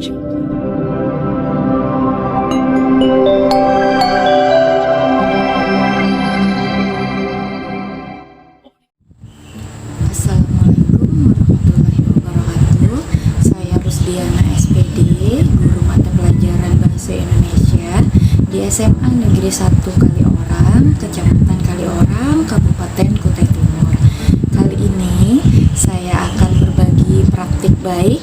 Assalamualaikum warahmatullahi wabarakatuh. Saya Rusdiana SPD, guru mata pelajaran Bahasa Indonesia di SMA Negeri 1 Kaliorang, Kecamatan Kaliorang, Kabupaten Kutai Timur. Kali ini saya akan berbagi praktik baik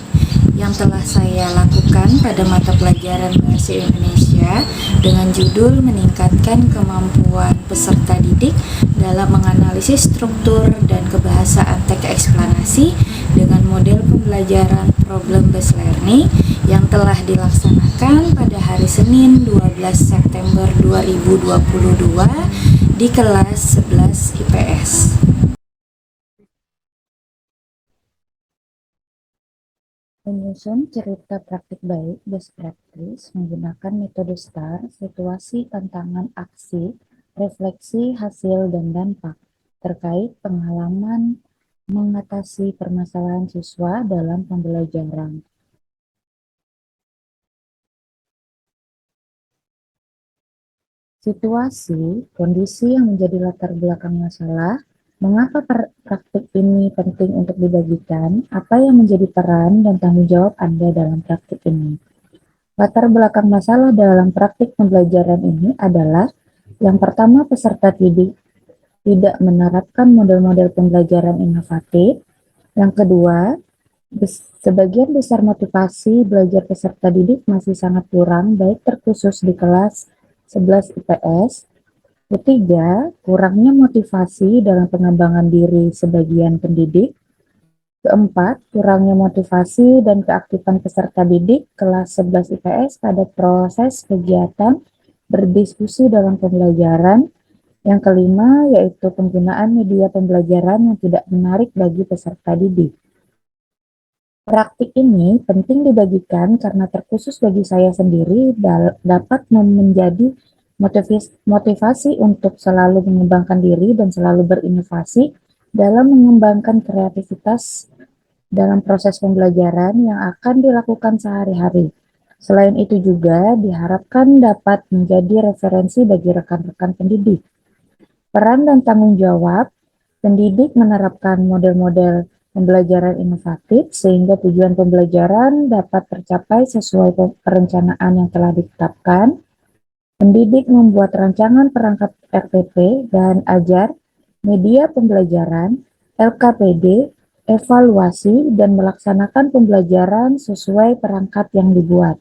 yang telah saya lakukan pada mata pelajaran Bahasa Indonesia dengan judul meningkatkan kemampuan peserta didik dalam menganalisis struktur dan kebahasaan teks eksplanasi dengan model pembelajaran problem based learning yang telah dilaksanakan pada hari Senin 12 September 2022 di kelas 11 IPS. Menyusun cerita praktik baik best practice menggunakan metode STAR, situasi, tantangan, aksi, refleksi, hasil, dan dampak terkait pengalaman mengatasi permasalahan siswa dalam pembelajaran. Situasi, kondisi yang menjadi latar belakang masalah. Mengapa praktik ini penting untuk dibagikan? Apa yang menjadi peran dan tanggung jawab Anda dalam praktik ini? Latar belakang masalah dalam praktik pembelajaran ini adalah yang pertama, peserta didik tidak menerapkan model-model pembelajaran inovatif. Yang kedua, sebagian besar motivasi belajar peserta didik masih sangat kurang, baik terkhusus di kelas 11 IPS. Ketiga, kurangnya motivasi dalam pengembangan diri sebagian pendidik. Keempat, kurangnya motivasi dan keaktifan peserta didik kelas 11 IPS pada proses kegiatan berdiskusi dalam pembelajaran. Yang kelima, yaitu penggunaan media pembelajaran yang tidak menarik bagi peserta didik. Praktik ini penting dibagikan karena terkhusus bagi saya sendiri dapat menjadi motivasi untuk selalu mengembangkan diri dan selalu berinovasi dalam mengembangkan kreativitas dalam proses pembelajaran yang akan dilakukan sehari-hari. Selain itu juga diharapkan dapat menjadi referensi bagi rekan-rekan pendidik. Peran dan tanggung jawab pendidik menerapkan model-model pembelajaran inovatif sehingga tujuan pembelajaran dapat tercapai sesuai perencanaan yang telah ditetapkan. Pendidik membuat rancangan perangkat RPP dan ajar, media pembelajaran, LKPD, evaluasi, dan melaksanakan pembelajaran sesuai perangkat yang dibuat.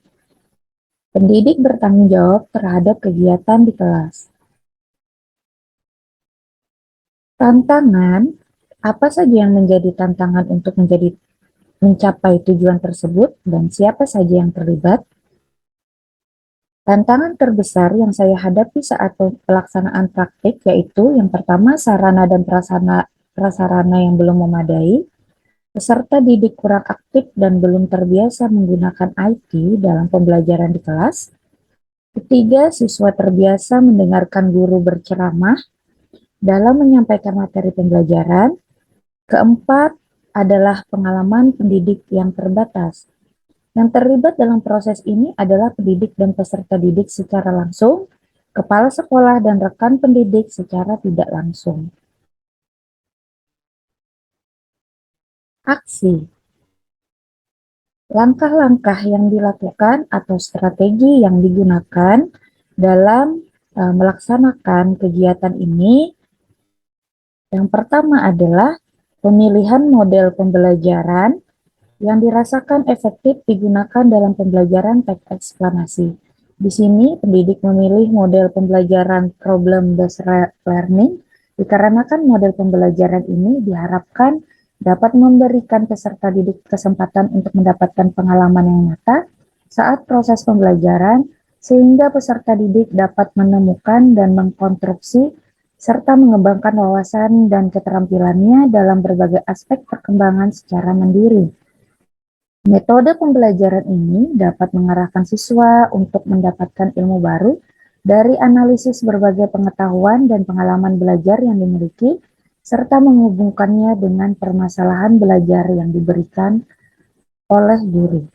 Pendidik bertanggung jawab terhadap kegiatan di kelas. Tantangan, apa saja yang menjadi tantangan untuk mencapai tujuan tersebut dan siapa saja yang terlibat? Tantangan terbesar yang saya hadapi saat pelaksanaan praktik yaitu yang pertama, sarana dan prasarana yang belum memadai, peserta didik kurang aktif dan belum terbiasa menggunakan IT dalam pembelajaran di kelas. Ketiga, siswa terbiasa mendengarkan guru berceramah dalam menyampaikan materi pembelajaran. Keempat adalah pengalaman pendidik yang terbatas. Yang terlibat dalam proses ini adalah pendidik dan peserta didik secara langsung, kepala sekolah dan rekan pendidik secara tidak langsung. Aksi. Langkah-langkah yang dilakukan atau strategi yang digunakan dalam melaksanakan kegiatan ini. Yang pertama adalah pemilihan model pembelajaran yang dirasakan efektif digunakan dalam pembelajaran teks eksplanasi. Di sini, pendidik memilih model pembelajaran problem based learning dikarenakan model pembelajaran ini diharapkan dapat memberikan peserta didik kesempatan untuk mendapatkan pengalaman yang nyata saat proses pembelajaran, sehingga peserta didik dapat menemukan dan mengkonstruksi serta mengembangkan wawasan dan keterampilannya dalam berbagai aspek perkembangan secara mandiri. Metode pembelajaran ini dapat mengarahkan siswa untuk mendapatkan ilmu baru dari analisis berbagai pengetahuan dan pengalaman belajar yang dimiliki, serta menghubungkannya dengan permasalahan belajar yang diberikan oleh guru.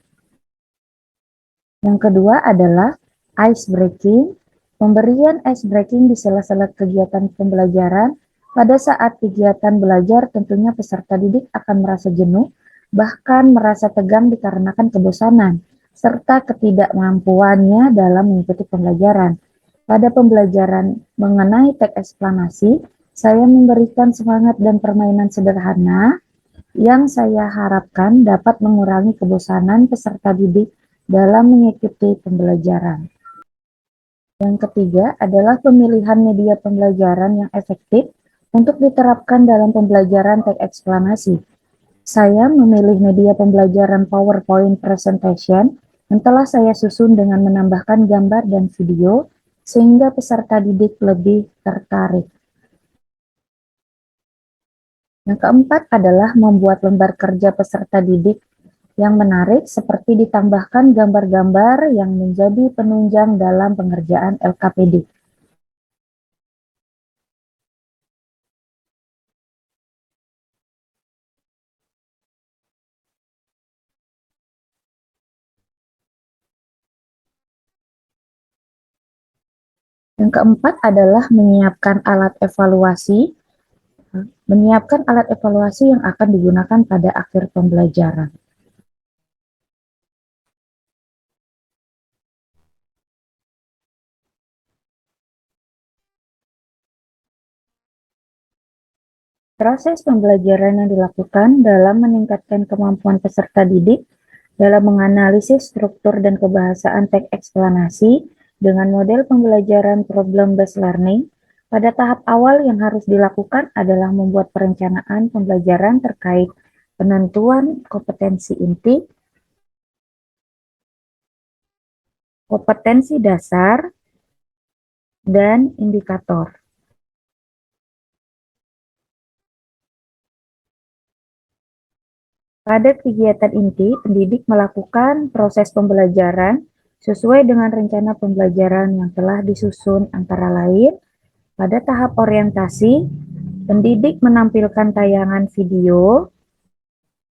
Yang kedua adalah ice breaking. Pemberian ice breaking di sela-sela kegiatan pembelajaran. Pada saat kegiatan belajar, tentunya peserta didik akan merasa jenuh, bahkan merasa tegang dikarenakan kebosanan, serta ketidakmampuannya dalam mengikuti pembelajaran. Pada pembelajaran mengenai teks eksplanasi, saya memberikan semangat dan permainan sederhana yang saya harapkan dapat mengurangi kebosanan peserta didik dalam mengikuti pembelajaran. Yang ketiga adalah pemilihan media pembelajaran yang efektif untuk diterapkan dalam pembelajaran teks eksplanasi. Saya memilih media pembelajaran PowerPoint Presentation yang telah saya susun dengan menambahkan gambar dan video sehingga peserta didik lebih tertarik. Yang keempat adalah membuat lembar kerja peserta didik yang menarik seperti ditambahkan gambar-gambar yang menjadi penunjang dalam pengerjaan LKPD. Yang keempat adalah menyiapkan alat evaluasi yang akan digunakan pada akhir pembelajaran. Proses pembelajaran yang dilakukan dalam meningkatkan kemampuan peserta didik dalam menganalisis struktur dan kebahasaan teks eksplanasi dengan model pembelajaran problem-based learning. Pada tahap awal yang harus dilakukan adalah membuat perencanaan pembelajaran terkait penentuan kompetensi inti, kompetensi dasar, dan indikator. Pada kegiatan inti, pendidik melakukan proses pembelajaran sesuai dengan rencana pembelajaran yang telah disusun, antara lain pada tahap orientasi, pendidik menampilkan tayangan video.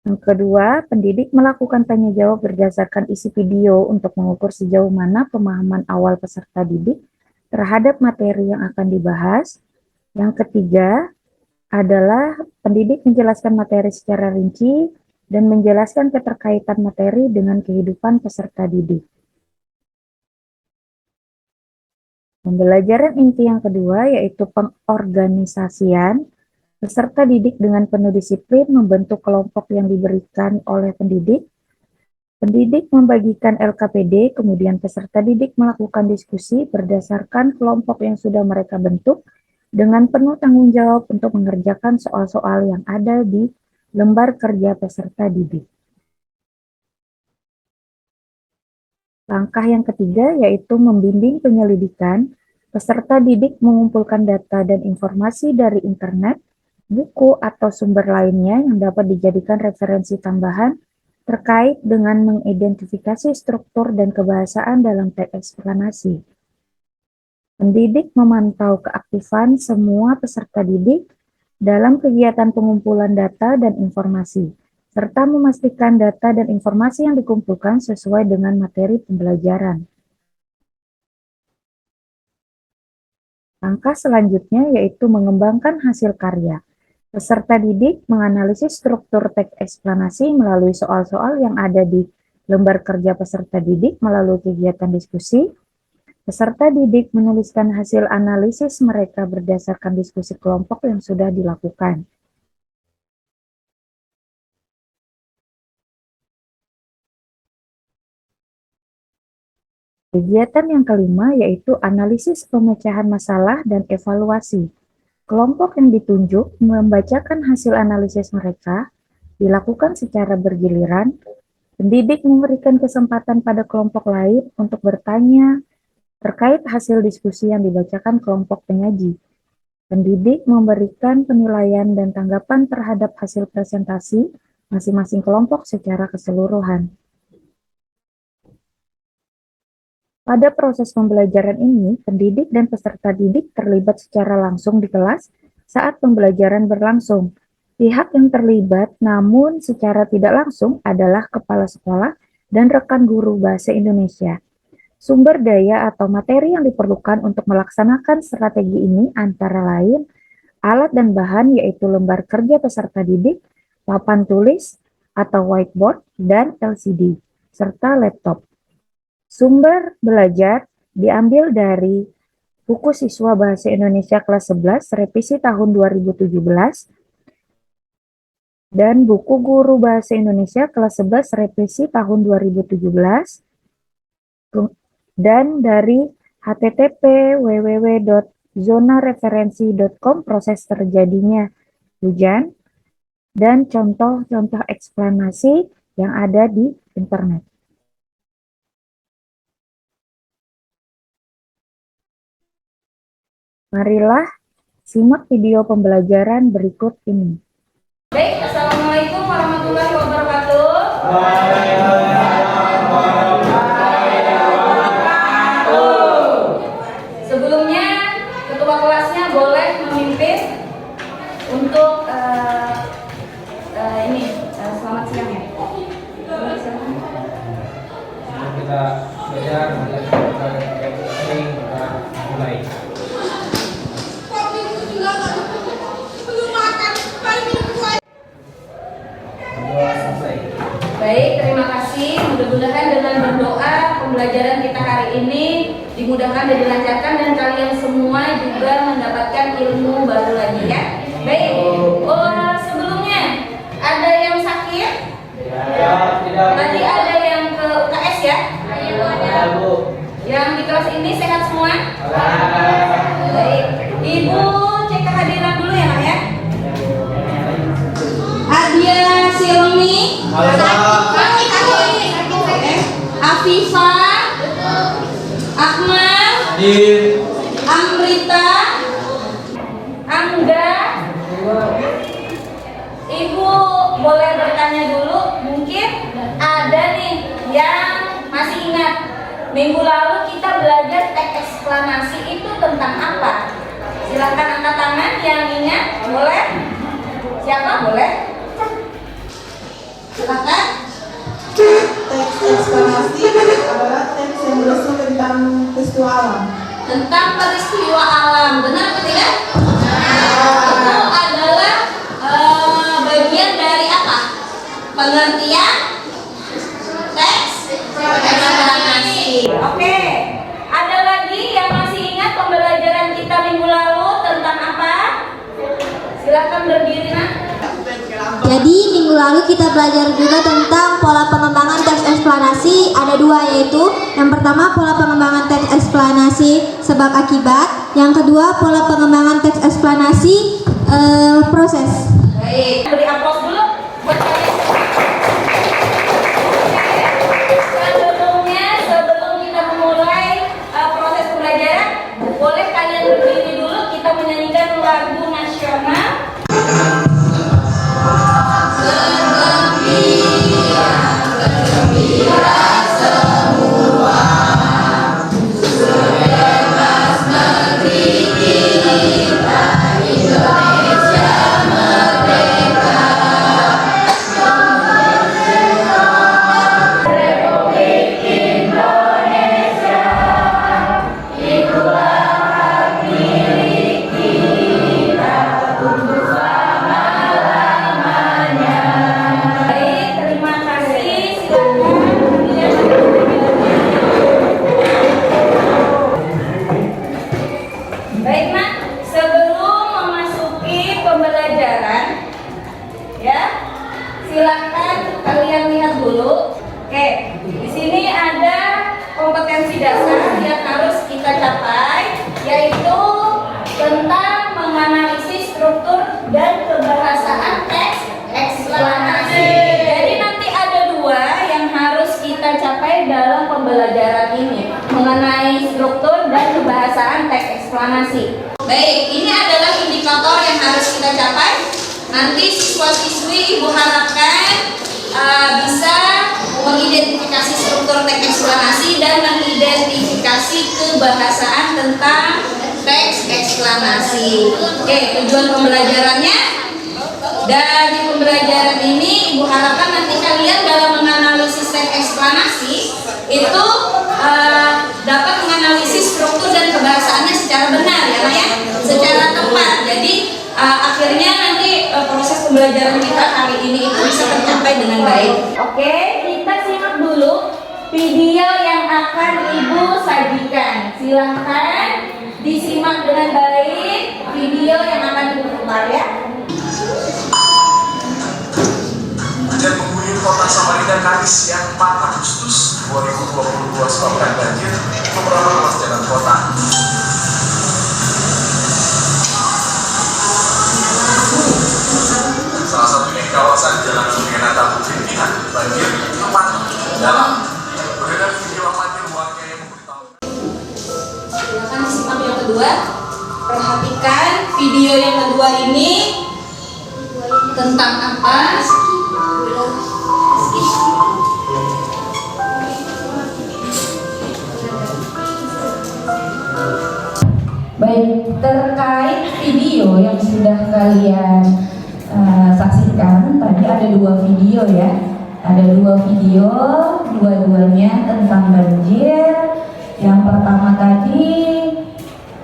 Yang kedua, pendidik melakukan tanya jawab berdasarkan isi video untuk mengukur sejauh mana pemahaman awal peserta didik terhadap materi yang akan dibahas. Yang ketiga adalah pendidik menjelaskan materi secara rinci dan menjelaskan keterkaitan materi dengan kehidupan peserta didik. Pembelajaran inti yang kedua yaitu pengorganisasian. Peserta didik dengan penuh disiplin membentuk kelompok yang diberikan oleh pendidik. Pendidik membagikan LKPD, kemudian peserta didik melakukan diskusi berdasarkan kelompok yang sudah mereka bentuk dengan penuh tanggung jawab untuk mengerjakan soal-soal yang ada di lembar kerja peserta didik. Langkah yang ketiga yaitu membimbing penyelidikan. Peserta didik mengumpulkan data dan informasi dari internet, buku atau sumber lainnya yang dapat dijadikan referensi tambahan terkait dengan mengidentifikasi struktur dan kebahasaan dalam teks eksplanasi. Pendidik memantau keaktifan semua peserta didik dalam kegiatan pengumpulan data dan informasi, serta memastikan data dan informasi yang dikumpulkan sesuai dengan materi pembelajaran. Langkah selanjutnya yaitu mengembangkan hasil karya. Peserta didik menganalisis struktur teks eksplanasi melalui soal-soal yang ada di lembar kerja peserta didik melalui kegiatan diskusi. Peserta didik menuliskan hasil analisis mereka berdasarkan diskusi kelompok yang sudah dilakukan. Kegiatan yang kelima yaitu analisis pemecahan masalah dan evaluasi. Kelompok yang ditunjuk membacakan hasil analisis mereka, dilakukan secara bergiliran. Pendidik memberikan kesempatan pada kelompok lain untuk bertanya terkait hasil diskusi yang dibacakan kelompok penyaji. Pendidik memberikan penilaian dan tanggapan terhadap hasil presentasi masing-masing kelompok secara keseluruhan. Pada proses pembelajaran ini, pendidik dan peserta didik terlibat secara langsung di kelas saat pembelajaran berlangsung. Pihak yang terlibat namun secara tidak langsung adalah kepala sekolah dan rekan guru bahasa Indonesia. Sumber daya atau materi yang diperlukan untuk melaksanakan strategi ini antara lain alat dan bahan yaitu lembar kerja peserta didik, papan tulis atau whiteboard, dan LCD, serta laptop. Sumber belajar diambil dari buku siswa Bahasa Indonesia kelas 11 revisi tahun 2017 dan buku guru Bahasa Indonesia kelas 11 revisi tahun 2017 dan dari http://www.zonareferensi.com proses terjadinya hujan dan contoh-contoh eksplanasi yang ada di internet. Marilah simak video pembelajaran berikut ini. Baik, Assalamualaikum warahmatullahi wabarakatuh. Sebelumnya, ketua kelasnya boleh memimpin untuk selamat siang ya. Kita belajar mulai. Baik, terima kasih. Mudah-mudahan dengan berdoa pembelajaran kita hari ini dimudahkan dan dilancarkan dan kalian semua juga mendapatkan ilmu baru lagi ya. Baik. Sebelumnya ada yang sakit? Ya, tidak. Tadi ada yang ke UKS ya? Ada, Bu. Yang di kelas ini sehat semua? Baik. Ibu cek kehadiran dulu ya, Nak ya. Adia Silmi, Afifa, Akmal, Amrita, Angga. Ibu boleh bertanya dulu, mungkin ada nih yang masih ingat minggu lalu kita belajar teks eksplanasi itu tentang apa? Silahkan angkat tangan yang ingat, boleh? Siapa boleh? Silakan. Teks eksplanasi adalah teks yang berisi tentang peristiwa alam. Tentang peristiwa alam, benar tidak? Itu adalah bagian dari apa? Pengertian teks eksplanasi. Oke. Ada lagi yang masih ingat pembelajaran kita minggu lalu tentang apa? Silakan berdiri, Nak. Jadi minggu lalu kita belajar juga tentang pola pengembangan teks eksplanasi. Ada dua, yaitu yang pertama pola pengembangan teks eksplanasi sebab akibat, yang kedua pola pengembangan teks eksplanasi proses. Baik, beri aplaus dulu buat kalian. Sebelum kita memulai proses pembelajaran, boleh kalian berdiri dulu, kita menyanyikan lagu nasional. Baik, terima kasih. Silakan. Baik, Mak. Sebelum memasuki pembelajaran, ya, silakan kalian lihat dulu. Oke, di sini ada kompetensi dasar yang harus kita capai, yaitu tentang menganalisis struktur dan kebahasaan teks eksplanasi. Jadi nanti ada dua yang harus kita capai dalam pembelajaran ini, mengenai struktur dan kebahasaan teks eksplanasi. Baik, ini adalah indikator yang harus kita capai. Nanti siswa-siswi Ibu harapkan bisa mengidentifikasi struktur teks eksplanasi dan mengidentifikasi kebahasaan tentang teks eksplanasi. Oke, tujuan pembelajarannya, dari pembelajaran ini Ibu harapkan nanti kalian dalam menganalisis teks eksplanasi itu dapat menganalisis struktur dan kebahasaannya secara benar ya Nak ya, secara tepat. Jadi akhirnya nanti proses pembelajaran kita hari ini itu bisa tercapai dengan baik. Oke, kita simak dulu video yang akan Ibu sajikan. Silahkan disimak dengan baik video yang akan Ibu putar ya. Hujan mengguyur kota Samarinda Kamis yang 4 Agustus 2022 sebabkan banjir beberapa ruas jalan kota. Salah satunya di kawasan Jalan Sumenata Pimpinan, banjir semakin dalam. Beredar video amatir warga yang memberitahu. Silakan disimak yang kedua. Perhatikan video yang kedua ini tentang apa? Baik, terkait video yang sudah kalian saksikan, tadi ada 2 video ya. Ada 2 video, dua-duanya tentang banjir. Yang pertama tadi,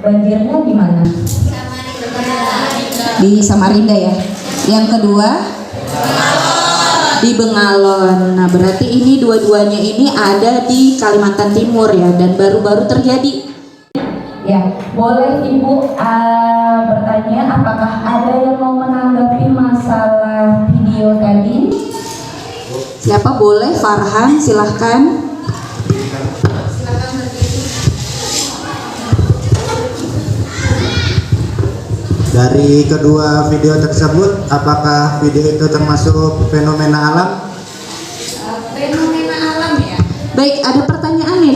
banjirnya di mana? Di Samarinda ya. Yang kedua di Bengalon. Nah, berarti ini dua-duanya ini ada di Kalimantan Timur ya, dan baru-baru terjadi. Ya, boleh Ibu bertanya apakah ada yang mau menanggapi masalah video tadi? Siapa boleh? Farhan, silahkan. Dari kedua video tersebut, apakah video itu termasuk fenomena alam? Fenomena alam ya. Baik, ada pertanyaan nih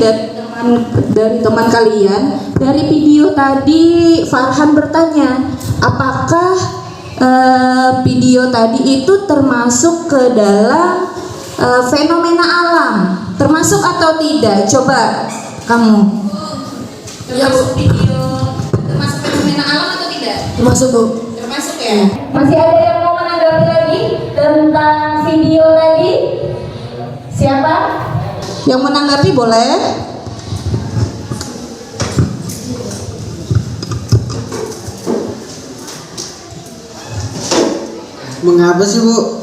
dari teman kalian. Dari video tadi Farhan bertanya, apakah video tadi itu termasuk ke dalam fenomena alam? Termasuk atau tidak? Coba kamu. Ya Bu. Video termasuk fenomena alam atau tidak? Termasuk Bu. Termasuk ya. Masih ada yang mau menanggapi lagi tentang video tadi? Siapa? Yang menanggapi boleh. Mengapa sih Bu?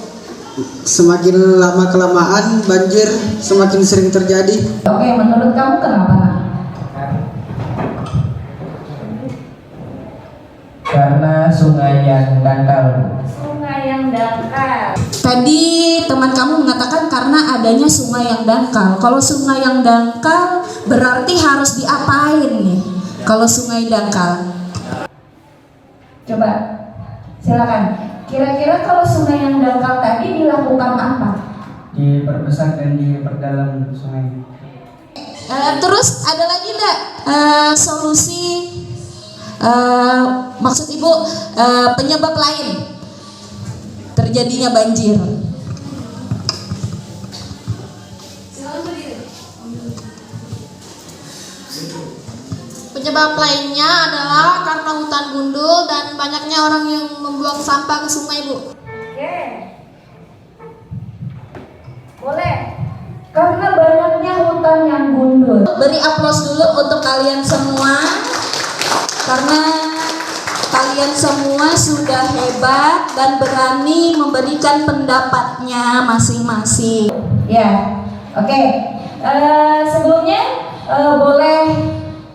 Semakin lama kelamaan banjir semakin sering terjadi. Oke, menurut kamu kenapa? Karena sungai yang dangkal. Sungai yang dangkal. Tadi teman kamu mengatakan karena adanya sungai yang dangkal. Kalau sungai yang dangkal berarti harus diapain nih? Kalau sungai dangkal. Coba, silakan. Kira-kira kalau sungai yang dangkal tadi dilakukan apa? Diperbesar dan diperdalam sungai. Terus ada lagi enggak solusi maksud Ibu penyebab lain terjadinya banjir? Penyebab lainnya adalah karena hutan gundul dan banyaknya orang yang membuang sampah ke sungai, Bu. Oke. Boleh. Karena banyaknya hutan yang gundul. Beri aplaus dulu untuk kalian semua. Karena kalian semua sudah hebat dan berani memberikan pendapatnya masing-masing. Ya. Oke. Sebelumnya boleh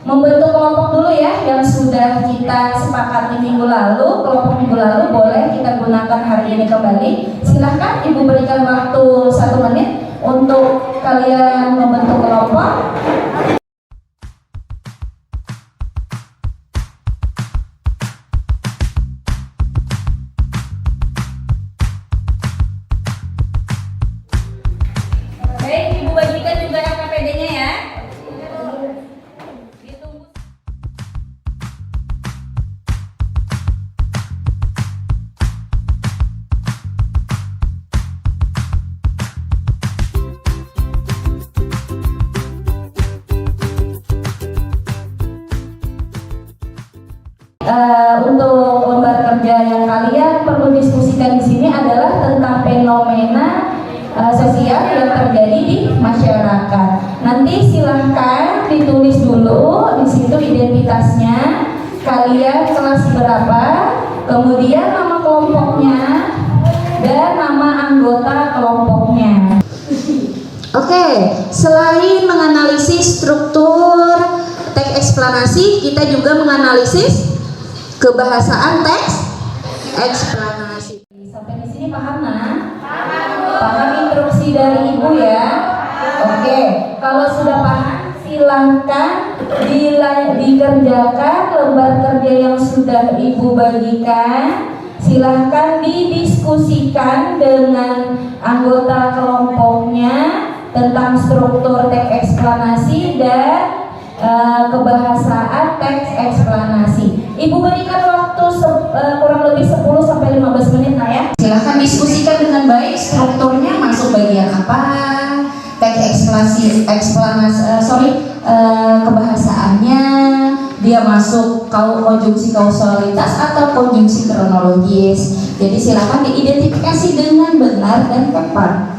membentuk kelompok dulu ya yang sudah kita sepakati minggu lalu. Kelompok minggu lalu boleh kita gunakan hari ini kembali. Silahkan Ibu berikan waktu 1 menit untuk kalian membentuk kelompok. Baik, Ibu bagikan juga KPD-nya ya. Untuk lembar kerja yang kalian perlu diskusikan di sini adalah tentang fenomena sosial yang terjadi di masyarakat. Nanti silahkan ditulis kalian kelas berapa, kemudian nama kelompoknya, dan nama anggota kelompoknya. Oke, selain menganalisis struktur teks eksplanasi, kita juga menganalisis kebahasaan teks eksplanasi. Sampai di sini paham nah? Paham instruksi dari ibu ya? Oke, kalau sudah paham silahkan dikerjakan lembar kerja yang sudah ibu bagikan. Silahkan didiskusikan dengan anggota kelompoknya tentang struktur teks eksplanasi dan kebahasaan teks eksplanasi. Ibu berikan waktu kurang lebih 10-15 menit nah ya. Silahkan diskusikan dengan baik strukturnya masuk bagian apa, teks kebahasaannya dia masuk konjungsi kausalitas atau konjungsi kronologis. Jadi silahkan diidentifikasi dengan benar dan tepat.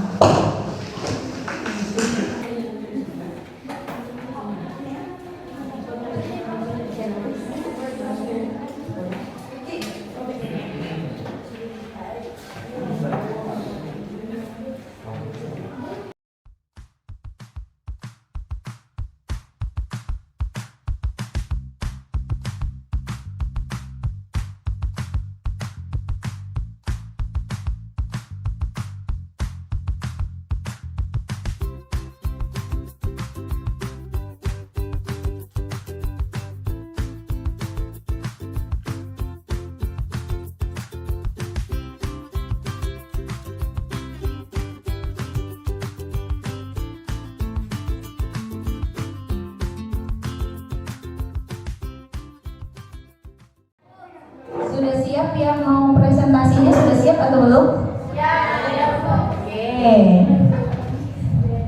Sudah siap yang mau presentasinya, sudah siap atau belum? Ya, siap. Oke.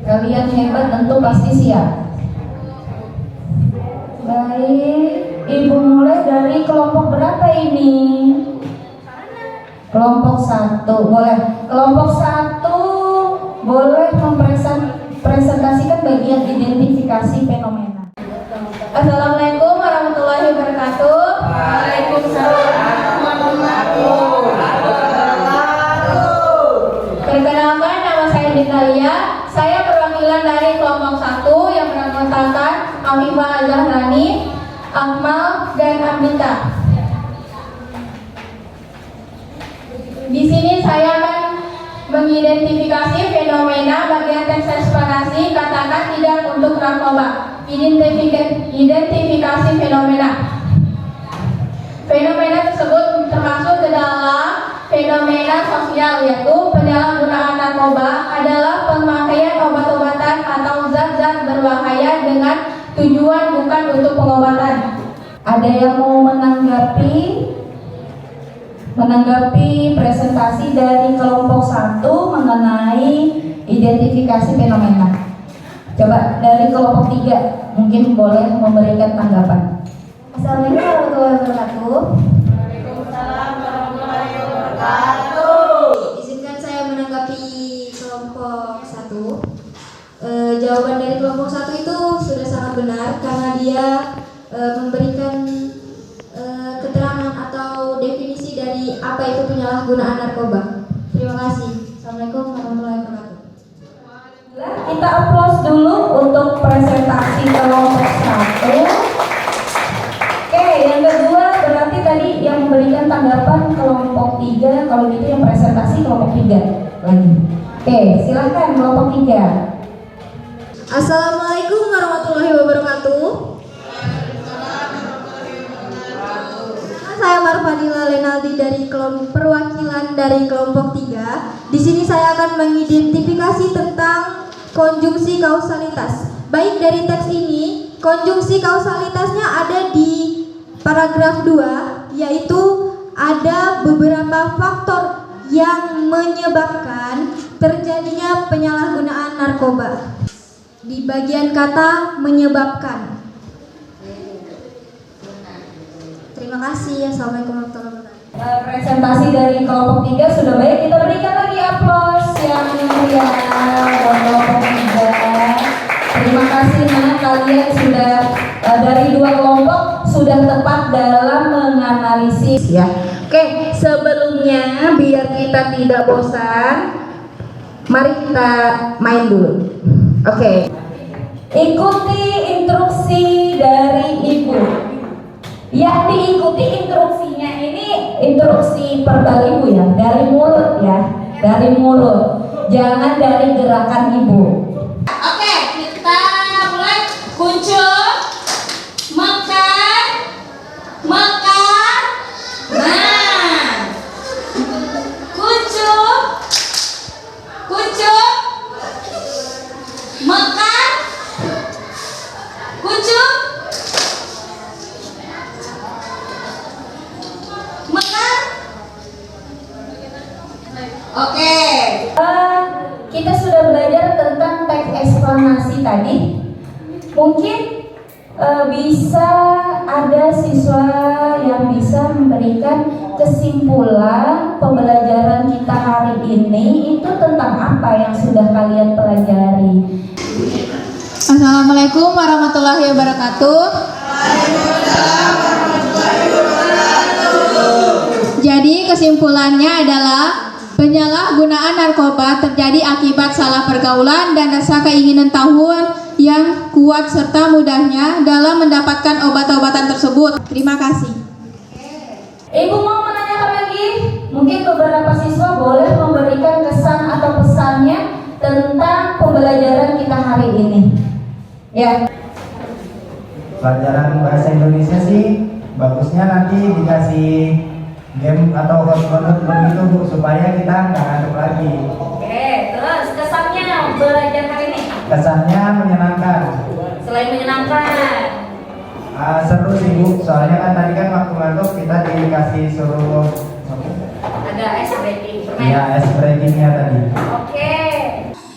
Kalian hebat, tentu pasti siap. Baik, ibu mulai dari kelompok berapa ini? Kelompok 1, boleh. Kelompok 1 boleh mempresentasikan bagian identifikasi fenomena. Assalamualaikum warahmatullahi wabarakatuh. Waalaikumsalam. Perkenalkan, nama saya Ditalia. Saya perwakilan dari kelompok 1 yang beranggotakan Afifah Zahrani, Akmal, dan Amita. Di sini saya akan mengidentifikasi fenomena bagian teks eksplanasi katakan tidak untuk narkoba. Identifikasi fenomena. Fenomena tersebut termasuk ke dalam fenomena sosial, yaitu penyalahgunaan narkoba adalah pemakaian obat-obatan atau zat-zat berbahaya dengan tujuan bukan untuk pengobatan. Ada yang mau menanggapi presentasi dari kelompok 1 mengenai identifikasi fenomena? Coba dari kelompok 3 mungkin boleh memberikan tanggapan. Assalamualaikum warahmatullahi wabarakatuh. Waalaikumsalam warahmatullahi wabarakatuh. Izinkan saya menanggapi kelompok 1. Jawaban dari kelompok 1 itu sudah sangat benar karena dia memberikan keterangan atau definisi dari apa itu penyalahgunaan narkoba. Terima kasih. Assalamualaikum warahmatullahi wabarakatuh. Kita applause dulu untuk presentasi kelompok 1. Oke, yang kedua berarti tadi yang memberikan tanggapan kelompok 3, kalau gitu yang presentasi kelompok 3 lagi. Oke, silahkan kelompok 3. Assalamualaikum warahmatullahi wabarakatuh. Saya Marfadila Lenaldi dari perwakilan dari kelompok 3. Di sini saya akan mengidentifikasi tentang konjungsi kausalitas. Baik dari teks ini, konjungsi kausalitasnya ada di paragraf 2, yaitu ada beberapa faktor yang menyebabkan terjadinya penyalahgunaan narkoba. Di bagian kata menyebabkan. Terima kasih. Assalamualaikum warahmatullahi wabarakatuh. Presentasi dari kelompok 3 sudah baik, kita berikan lagi aplaus yang meriah buat kelompok 3. Terima kasih kalian sudah dari 2 kelompok sudah tepat dalam menganalisis ya. Oke, sebelumnya biar kita tidak bosan, mari kita main dulu. Oke. Ikuti instruksi dari ibu. Yang diikuti instruksinya ini instruksi verbal ibu ya, dari mulut ya, dari mulut. Jangan dari gerakan ibu. Oke, kita mulai. Kuncup, mekar, mekar. Nah, kuncup, kuncup, mekar, kuncup, mekar. Oke, kita sudah belajar tentang teks eksplanasi tadi. Mungkin bisa ada siswa yang bisa memberikan kesimpulan pembelajaran kita hari ini itu tentang apa yang sudah kalian pelajari. Assalamualaikum warahmatullahi wabarakatuh. Jadi kesimpulannya adalah penyalahgunaan narkoba terjadi akibat salah pergaulan dan rasa keinginan tahu yang kuat serta mudahnya dalam mendapatkan obat-obatan tersebut. Terima kasih. Ibu mau menanyakan lagi? Mungkin beberapa siswa boleh memberikan kesan atau pesannya tentang pembelajaran kita hari ini. Ya. Pelajaran bahasa Indonesia sih bagusnya nanti dikasih game atau hotspot begitu Bu, supaya kita nggak ngantuk lagi. Oke, terus kesannya belajar hari ini? Kesannya menyenangkan. Selain menyenangkan, Seru sih Bu, soalnya kan tadi kan waktu ngantuk kita dikasih suruh ada ice breaking. ya ice breakingnya tadi. Oke.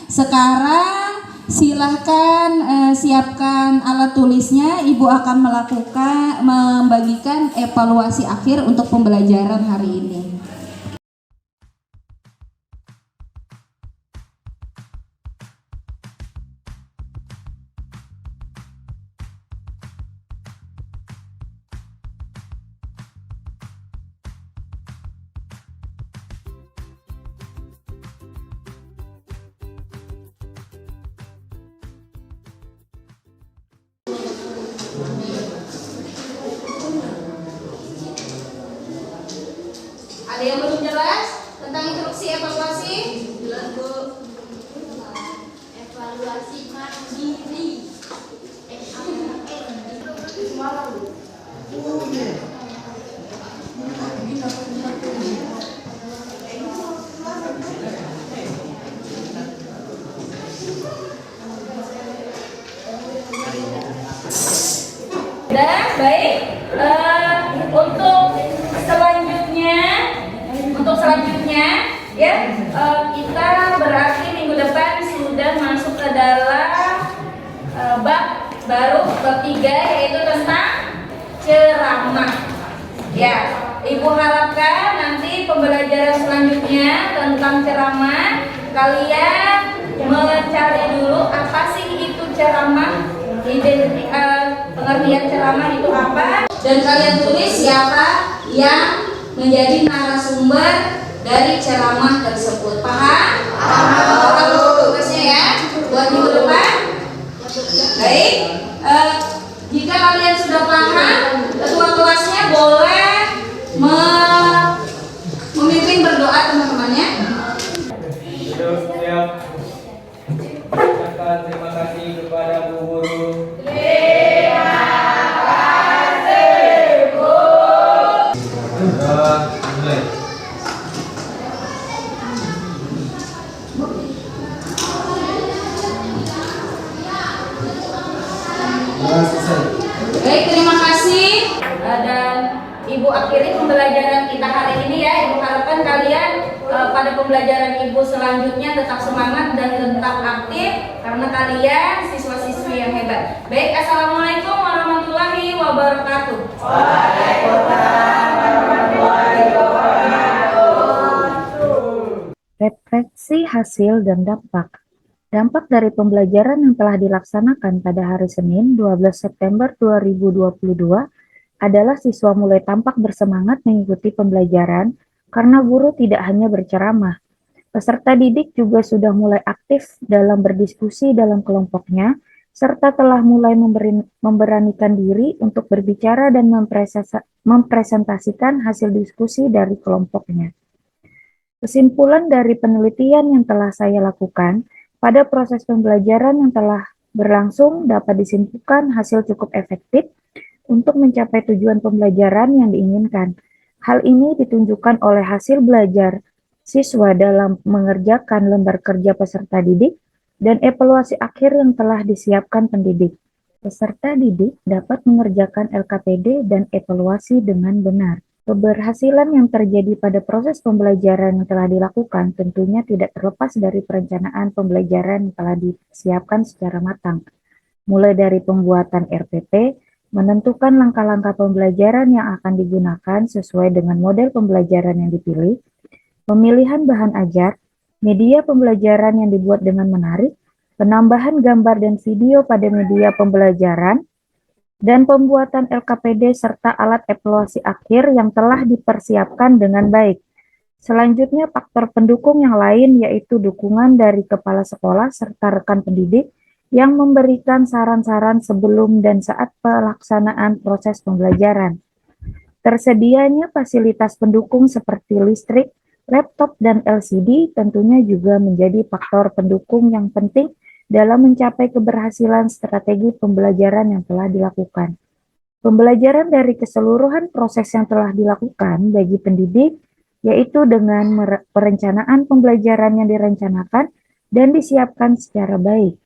Sekarang silahkan siapkan alat tulisnya. Ibu akan membagikan evaluasi akhir untuk pembelajaran hari ini. Ada yang belum jelas tentang instruksi evaluasi? Jelas Bu. Evaluasi mandiri. Dan baik, untuk selanjutnya ya, kita berarti minggu depan sudah masuk ke dalam bab baru, bab 3, yaitu tentang ceramah. Ya, Ibu harapkan nanti pembelajaran selanjutnya tentang ceramah kalian mencari dulu apa sih itu ceramah, pengertian ceramah itu apa, dan kalian tulis siapa yang menjadi narasumber dari ceramah tersebut. Paham? Paham. Tugasnya ya buat minggu depan. Baik, jika kalian sudah paham, ketua kelasnya boleh memimpin berdoa teman-temannya. Siap. Ucapkan terima kasih kepada Bu Guru. Baik, terima kasih. Dan Ibu akhiri pembelajaran kita hari ini ya. Ibu harapkan kalian pada pembelajaran Ibu selanjutnya tetap semangat dan tetap aktif karena kalian siswa-siswi yang hebat. Baik, assalamualaikum warahmatullahi wabarakatuh. Waalaikumsalam warahmatullahi wabarakatuh. Refleksi hasil dan dampak. Dampak dari pembelajaran yang telah dilaksanakan pada hari Senin 12 September 2022 adalah siswa mulai tampak bersemangat mengikuti pembelajaran karena guru tidak hanya berceramah. Peserta didik juga sudah mulai aktif dalam berdiskusi dalam kelompoknya, serta telah mulai memberanikan diri untuk berbicara dan mempresentasikan hasil diskusi dari kelompoknya. Kesimpulan dari penelitian yang telah saya lakukan pada proses pembelajaran yang telah berlangsung dapat disimpulkan hasil cukup efektif untuk mencapai tujuan pembelajaran yang diinginkan. Hal ini ditunjukkan oleh hasil belajar siswa dalam mengerjakan lembar kerja peserta didik dan evaluasi akhir yang telah disiapkan pendidik. Peserta didik dapat mengerjakan LKPD dan evaluasi dengan benar. Keberhasilan yang terjadi pada proses pembelajaran yang telah dilakukan tentunya tidak terlepas dari perencanaan pembelajaran yang telah disiapkan secara matang, mulai dari pembuatan RPP, menentukan langkah-langkah pembelajaran yang akan digunakan sesuai dengan model pembelajaran yang dipilih, pemilihan bahan ajar, media pembelajaran yang dibuat dengan menarik, penambahan gambar dan video pada media pembelajaran, dan pembuatan LKPD serta alat evaluasi akhir yang telah dipersiapkan dengan baik. Selanjutnya, faktor pendukung yang lain yaitu dukungan dari kepala sekolah serta rekan pendidik yang memberikan saran-saran sebelum dan saat pelaksanaan proses pembelajaran. Tersedianya fasilitas pendukung seperti listrik, laptop, dan LCD tentunya juga menjadi faktor pendukung yang penting dalam mencapai keberhasilan strategi pembelajaran yang telah dilakukan. Pembelajaran dari keseluruhan proses yang telah dilakukan bagi pendidik, yaitu dengan perencanaan pembelajaran yang direncanakan dan disiapkan secara baik,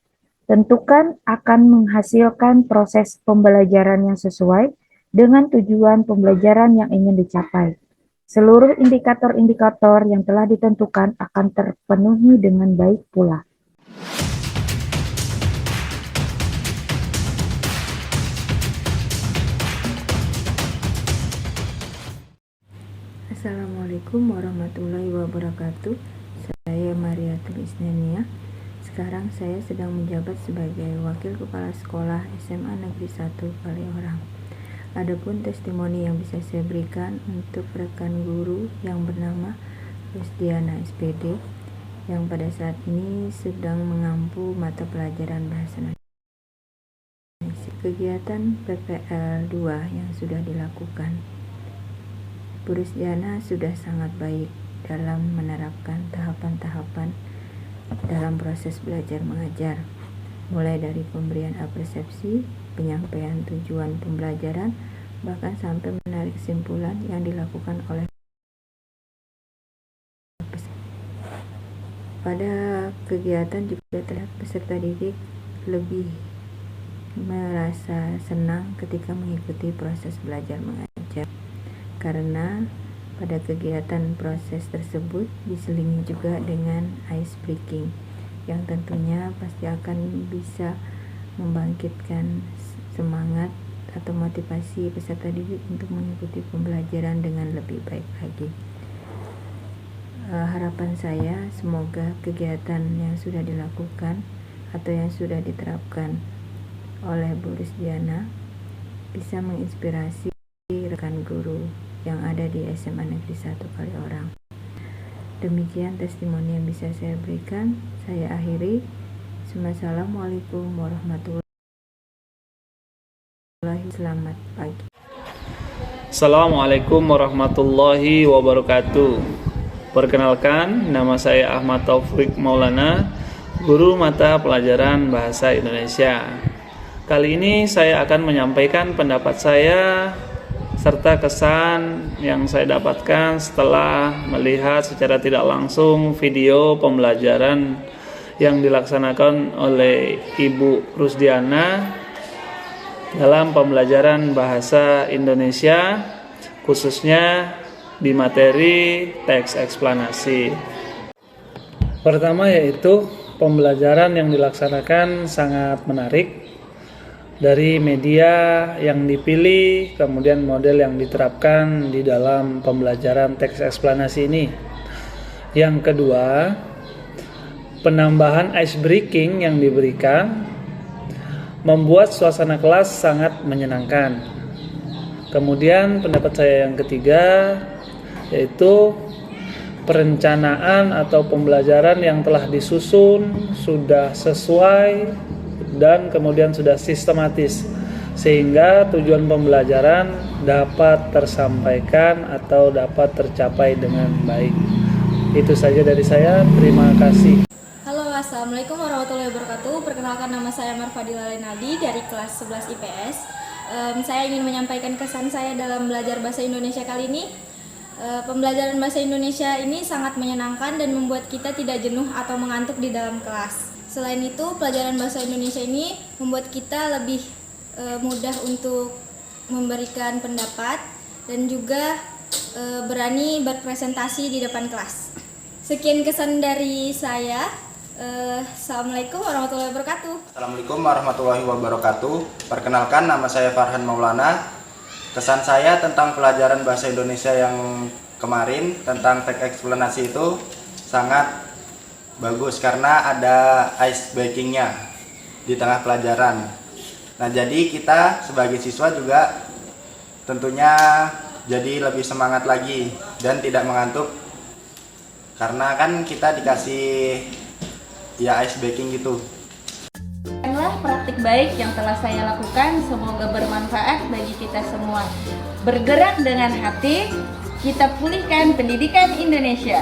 tentukan akan menghasilkan proses pembelajaran yang sesuai dengan tujuan pembelajaran yang ingin dicapai. Seluruh indikator-indikator yang telah ditentukan akan terpenuhi dengan baik pula. Assalamualaikum warahmatullahi wabarakatuh. Saya Maria Tulisnania. Sekarang saya sedang menjabat sebagai Wakil Kepala Sekolah SMA Negeri 1 Kaliorang. Adapun testimoni yang bisa saya berikan untuk rekan guru yang bernama Rusdiana SPD yang pada saat ini sedang mengampu mata pelajaran Bahasa Indonesia. Kegiatan PPL 2 yang sudah dilakukan, Bu Rusdiana sudah sangat baik dalam menerapkan tahapan-tahapan dalam proses belajar mengajar, mulai dari pemberian apresiasi, penyampaian tujuan pembelajaran, bahkan sampai menarik kesimpulan yang dilakukan oleh pada kegiatan juga terlihat peserta didik lebih merasa senang ketika mengikuti proses belajar mengajar, karena pada kegiatan proses tersebut diselingi juga dengan ice breaking yang tentunya pasti akan bisa membangkitkan semangat atau motivasi peserta didik untuk mengikuti pembelajaran dengan lebih baik lagi. Harapan saya semoga kegiatan yang sudah dilakukan atau yang sudah diterapkan oleh Bu Rusdiana bisa menginspirasi rekan guru yang ada di SMA Negeri 1 Kaliorang. Demikian testimoni yang bisa saya berikan. Saya akhiri. Assalamualaikum warahmatullahi wabarakatuh. Selamat pagi. Assalamualaikum warahmatullahi wabarakatuh. Perkenalkan, nama saya Ahmad Taufik Maulana, guru mata pelajaran Bahasa Indonesia. Kali ini saya akan menyampaikan pendapat saya serta kesan yang saya dapatkan setelah melihat secara tidak langsung video pembelajaran yang dilaksanakan oleh Ibu Rusdiana dalam pembelajaran Bahasa Indonesia, khususnya di materi teks eksplanasi. Pertama yaitu pembelajaran yang dilaksanakan sangat menarik, dari media yang dipilih, kemudian model yang diterapkan di dalam pembelajaran teks eksplanasi ini. Yang kedua, penambahan ice breaking yang diberikan membuat suasana kelas sangat menyenangkan. Kemudian pendapat saya yang ketiga yaitu perencanaan atau pembelajaran yang telah disusun sudah sesuai dan kemudian sudah sistematis sehingga tujuan pembelajaran dapat tersampaikan atau dapat tercapai dengan baik. Itu saja dari saya, terima kasih. Halo, assalamualaikum warahmatullahi wabarakatuh. Perkenalkan, nama saya Marfadila Renaldi dari kelas 11 IPS. Saya ingin menyampaikan kesan saya dalam belajar bahasa Indonesia kali ini. Pembelajaran bahasa Indonesia ini sangat menyenangkan dan membuat kita tidak jenuh atau mengantuk di dalam kelas. Selain itu, pelajaran bahasa Indonesia ini membuat kita lebih mudah untuk memberikan pendapat dan juga berani berpresentasi di depan kelas. Sekian kesan dari saya. Assalamualaikum warahmatullahi wabarakatuh. Assalamualaikum warahmatullahi wabarakatuh. Perkenalkan, nama saya Farhan Maulana. Kesan saya tentang pelajaran bahasa Indonesia yang kemarin tentang teks eksplanasi itu sangat bagus karena ada ice breakingnya di tengah pelajaran. Nah, jadi kita sebagai siswa juga tentunya jadi lebih semangat lagi dan tidak mengantuk karena kan kita dikasih ya ice breaking gitu. Inilah praktik baik yang telah saya lakukan, semoga bermanfaat bagi kita semua. Bergerak dengan hati, kita pulihkan pendidikan Indonesia.